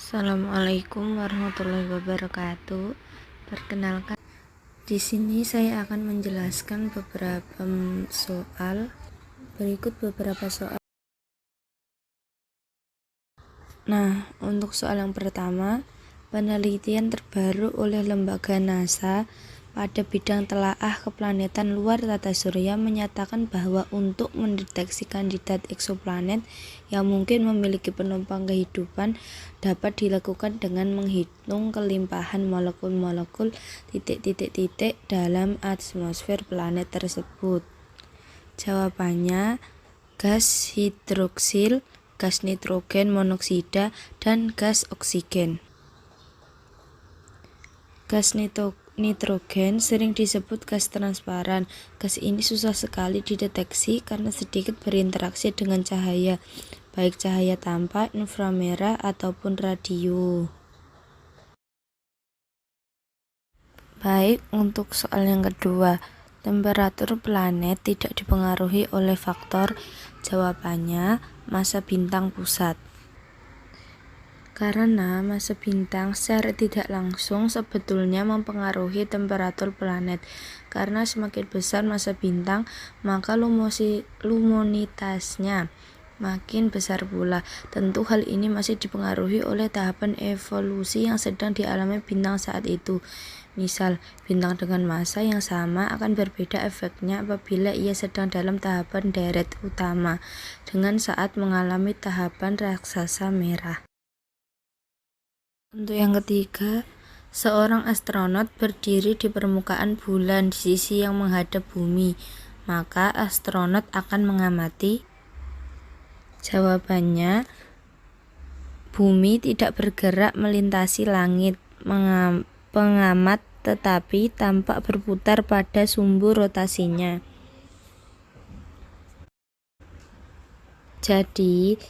Assalamualaikum warahmatullahi wabarakatuh. Perkenalkan, di sini saya akan menjelaskan beberapa soal. Berikut beberapa soal. Nah, untuk soal yang pertama, penelitian terbaru oleh lembaga NASA pada bidang telaah keplanetan luar tata surya menyatakan bahwa untuk mendeteksi kandidat eksoplanet yang mungkin memiliki penumpang kehidupan dapat dilakukan dengan menghitung kelimpahan molekul-molekul titik-titik dalam atmosfer planet tersebut. Jawabannya, gas hidroksil, gas nitrogen monoksida, dan gas oksigen. Gas nitrogen sering disebut gas transparan. Gas ini susah sekali dideteksi karena sedikit berinteraksi dengan cahaya, baik cahaya tampak, inframerah, ataupun radio. Baik, untuk soal yang kedua, temperatur planet tidak dipengaruhi oleh faktor. Jawabannya, massa bintang pusat. Karena massa bintang secara tidak langsung sebetulnya mempengaruhi temperatur planet. Karena semakin besar massa bintang, maka luminitasnya makin besar pula. Tentu hal ini masih dipengaruhi oleh tahapan evolusi yang sedang dialami bintang saat itu. Misal, bintang dengan massa yang sama akan berbeda efeknya apabila ia sedang dalam tahapan deret utama dengan saat mengalami tahapan raksasa merah. Untuk yang ketiga, seorang astronot berdiri di permukaan bulan di sisi yang menghadap bumi, maka astronot akan mengamati. Jawabannya, bumi tidak bergerak melintasi langit. Pengamat tetapi tampak berputar pada sumbu rotasinya. Jadi,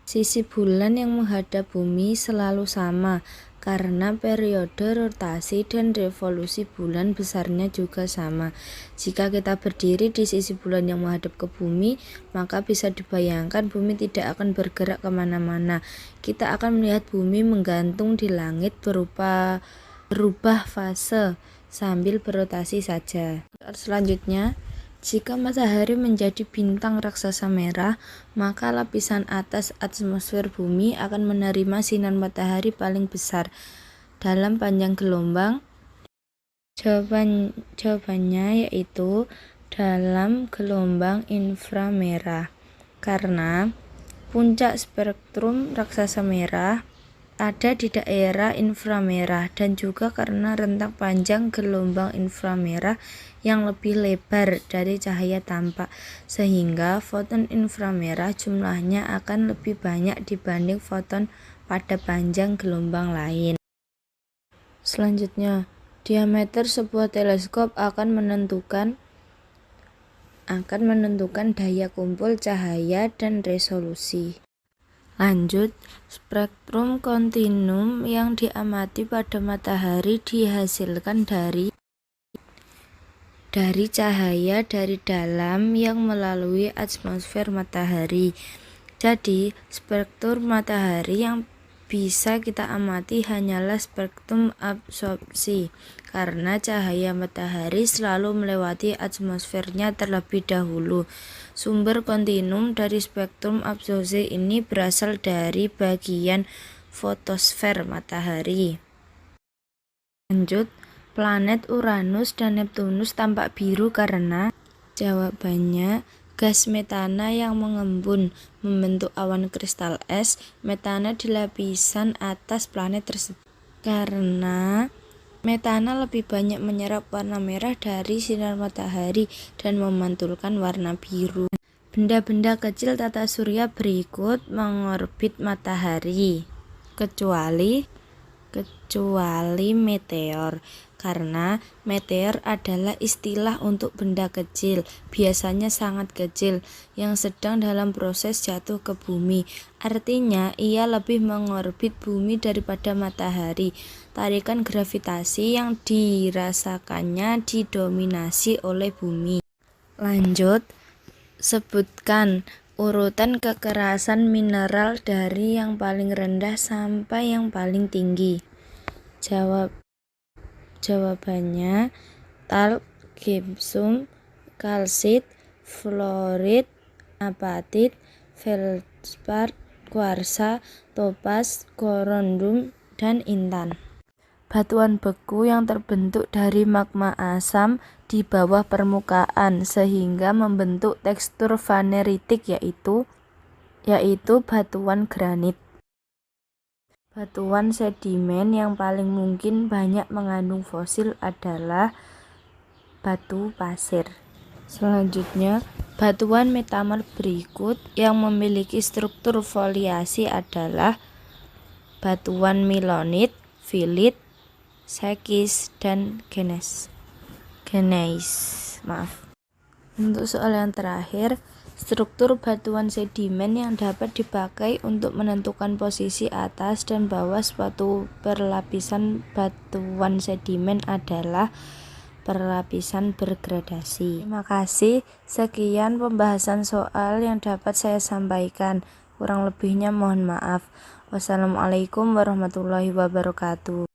sisi bulan yang menghadap bumi selalu sama, karena periode rotasi dan revolusi bulan besarnya juga sama. Jika kita berdiri di sisi bulan yang menghadap ke bumi, maka bisa dibayangkan bumi tidak akan bergerak kemana-mana. Kita akan melihat bumi menggantung di langit berubah fase sambil berotasi saja. Selanjutnya, jika matahari menjadi bintang raksasa merah, maka lapisan atas atmosfer bumi akan menerima sinar matahari paling besar dalam panjang gelombang. Jawabannya yaitu dalam gelombang inframerah. Karena puncak spektrum raksasa merah ada di daerah inframerah dan juga karena rentang panjang gelombang inframerah yang lebih lebar dari cahaya tampak, sehingga foton inframerah jumlahnya akan lebih banyak dibanding foton pada panjang gelombang lain. Selanjutnya, diameter sebuah teleskop akan menentukan daya kumpul cahaya dan resolusi. Lanjut, spektrum kontinum yang diamati pada matahari dihasilkan dari cahaya dari dalam yang melalui atmosfer matahari. Jadi, spektrum matahari yang bisa kita amati hanyalah spektrum absorpsi, karena cahaya matahari selalu melewati atmosfernya terlebih dahulu. Sumber kontinum dari spektrum absorpsi ini berasal dari bagian fotosfer matahari. Lanjut, planet Uranus dan Neptunus tampak biru karena jawabannya gas metana yang mengembun membentuk awan kristal es. Metana di lapisan atas planet tersebut. Karena metana lebih banyak menyerap warna merah dari sinar matahari dan memantulkan warna biru. Benda-benda kecil tata surya berikut mengorbit matahari, kecuali meteor, karena meteor adalah istilah untuk benda kecil, biasanya sangat kecil, yang sedang dalam proses jatuh ke bumi. Artinya, ia lebih mengorbit bumi daripada matahari. Tarikan gravitasi yang dirasakannya didominasi oleh bumi. Lanjut, sebutkan Urutan kekerasan mineral dari yang paling rendah sampai yang paling tinggi. Jawabannya talk, gypsum, kalsit, fluorit, apatit, feldspar, kuarsa, topas, korundum, dan intan. Batuan beku yang terbentuk dari magma asam di bawah permukaan sehingga membentuk tekstur vaneritik yaitu batuan granit. Batuan sedimen yang paling mungkin banyak mengandung fosil adalah batu pasir. Selanjutnya, batuan metamal berikut yang memiliki struktur foliasi adalah batuan milonit, filit, sekis, dan gneiss. Untuk soal yang terakhir, struktur batuan sedimen yang dapat dipakai untuk menentukan posisi atas dan bawah suatu perlapisan batuan sedimen adalah perlapisan bergradasi. Terima kasih. Sekian pembahasan soal yang dapat saya sampaikan. Kurang lebihnya mohon maaf. Wassalamualaikum warahmatullahi wabarakatuh.